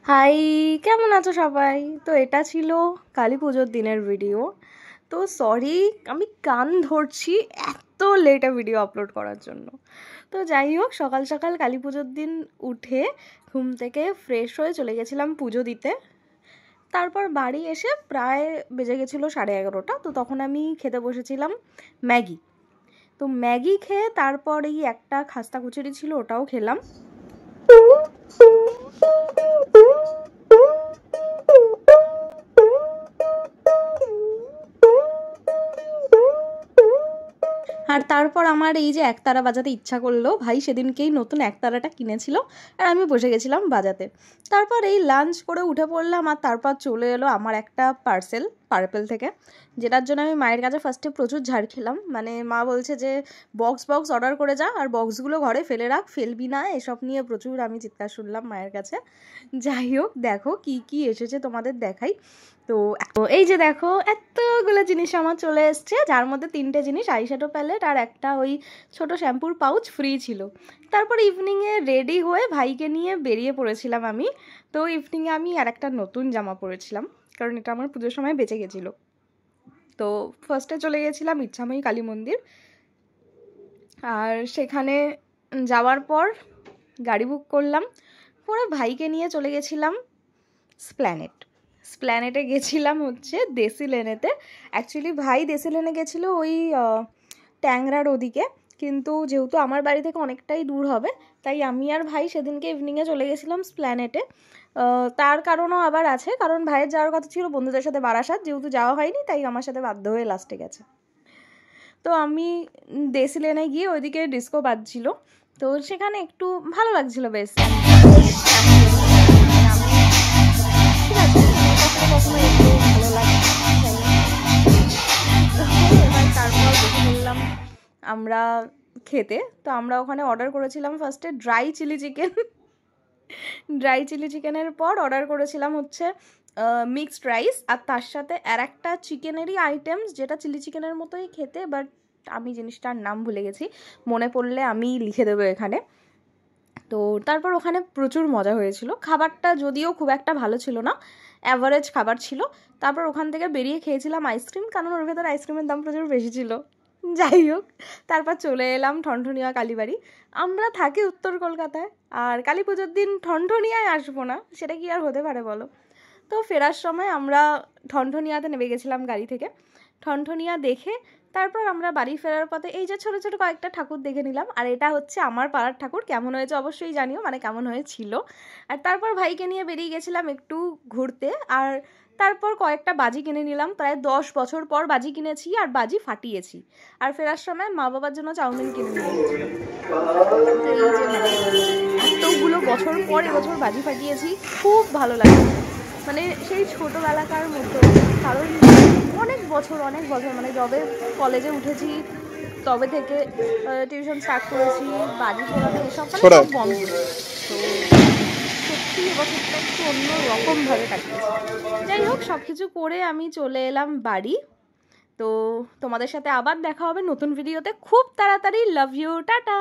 High, কেমন আছো সবাই? তো এটা ছিল কালী পুজোর দিনের ভিডিও। তো সরি, আমি কান ধরছি এত লেটে ভিডিও আপলোড করার জন্য। তো যাই হোক, সকাল সকাল কালী পুজোর দিন উঠে ঘুম থেকে ফ্রেশ হয়ে চলে গেছিলাম পুজো দিতে। তারপর বাড়ি এসে প্রায় বেজে গেছিলো 11:30। তো তখন আমি খেতে বসেছিলাম ম্যাগি। তো ম্যাগি খেয়ে তারপর এই একটা খাস্তা কচুরি ছিল, ওটাও খেলাম। আর তারপর আমার এই যে একতারা বাজাতে ইচ্ছা করলো, ভাই সেদিনকেই নতুন একতারাটা কিনেছিল আর আমি বসে গেছিলাম বাজাতে। তারপর এই লাঞ্চ করে উঠে পড়লাম আর তারপর চলে এলো আমার একটা পার্সেল পার্পেল থেকে, যেটার জন্য আমি মায়ের কাছে ফার্স্টে প্রচুর ঝাড় খেলাম। মানে মা বলছে যে বক্স অর্ডার করে যা আর বক্সগুলো ঘরে ফেলে রাখ, ফেলবি না, এসব নিয়ে প্রচুর আমি চিৎকার শুনলাম মায়ের কাছে। যাই হোক, দেখো কি কি এসেছে তোমাদের দেখাই। তো এই যে দেখো, এতগুলো জিনিস আমার চলে এসছে, যার মধ্যে 3টে জিনিস আইশ্যাডো প্যালেট আর একটা ওই ছোট শ্যাম্পুর পাউচ ফ্রি ছিল। তারপর ইভিনিংয়ে রেডি হয়ে ভাইকে নিয়ে বেরিয়ে পড়েছিলাম আমি। তো ইভিনিংয়ে আমি আর একটা নতুন জামা পরেছিলাম, কারণ এটা আমার পুজোর সময় বেঁচে গেছিলো। তো ফার্স্টে চলে গেছিলাম ইচ্ছাময়ী কালী মন্দির, আর সেখানে যাওয়ার পর গাড়ি বুক করলাম, পরে ভাইকে নিয়ে চলে গেছিলাম স্প্ল্যানেটে গেছিলাম হচ্ছে দেশি লেনেতে। অ্যাকচুয়ালি ভাই দেশি লেনে গেছিলো ওই ট্যাংরার ওদিকে, কিন্তু যেহেতু আমার বাড়ি থেকে অনেকটাই দূর হবে, তাই আমি আর ভাই সেদিনকে ইভিনিংয়ে চলে গেছিলাম স্প্ল্যানেটে। তার কারণও আবার আছে, কারণ ভাইয়ের যাওয়ার কথা ছিল বন্ধুদের সাথে বারাসাত, যেহেতু যাওয়া হয়নি তাই আমার সাথে বাধ্য হয়ে লাস্টে গেছে। তো আমি দেশি লেনে গিয়ে ওইদিকে ডিস্কো বাজছিল, তো সেখানে একটু ভালো লাগছিল বেশ। তারপর দেখে বললাম আমরা খেতে। তো আমরা ওখানে অর্ডার করেছিলাম ফার্স্টে ড্রাই চিলি চিকেনের পর অর্ডার করেছিলাম হচ্ছে মিক্সড রাইস, আর তার সাথে আর একটা চিকেনেরই আইটেমস, যেটা চিলি চিকেনের মতোই খেতে, বাট আমি জিনিসটার নাম ভুলে গেছি, মনে পড়লে আমি লিখে দেবো এখানে। তো তারপর ওখানে প্রচুর মজা হয়েছিল, খাবারটা যদিও খুব একটা ভালো ছিল না, অ্যাভারেজ খাবার ছিল। তারপর ওখান থেকে বেরিয়ে খেয়েছিলাম আইসক্রিম, কারণ ওর ভেতরে আইসক্রিমের দাম প্রচুর বেশি ছিল। যাই হোক, তারপর চলে এলাম ঠনঠনিয়া কালীবাড়ি। আমরা থাকি উত্তর কলকাতায়, আর কালী পুজোর দিন ঠনঠনিয়ায় আসবো না, সেটা কি আর হতে পারে বলো। তো ফেরার সময় আমরা ঠনঠনিয়াতে নেমে গেছিলাম গাড়ি থেকে। ঠনঠনিয়া দেখে তারপর আমরা বাড়ি ফেরার পথে এই যে ছোটো ছোটো কয়েকটা ঠাকুর দেখে নিলাম, আর এটা হচ্ছে আমার পাড়ার ঠাকুর। কেমন হয়েছে অবশ্যই জানিও, মানে কেমন হয়েছিল। আর তারপর ভাইকে নিয়ে বেরিয়ে গেছিলাম একটু ঘুরতে, আর তারপর কয়েকটা বাজি কিনে নিলাম। প্রায় 10 বছর পর বাজি কিনেছি আর বাজি ফাটিয়েছি। আর ফেরার সময় মা বাবার জন্য চাউমিন কিনে নিয়ে গেছিলাম। এতগুলো বছর পর এবছর বাজি ফাটিয়েছি, খুব ভালো লাগে, মানে সেই ছোটোবেলাকার মতো। কারণ অনেক বছর মানে যবে কলেজে উঠেছি তবে থেকে টিউশন স্টার্ট করেছি, বাজি ফোড়ানো এসব মানে সব বন্ধ। তো সত্যি এবছরটা একটু অন্যরকমভাবে কাটিয়েছি। যাই হোক, সব কিছু করে আমি চলে এলাম বাড়ি। তো তোমাদের সাথে আবার দেখা হবে নতুন ভিডিওতে খুব তাড়াতাড়ি। Love you, tata.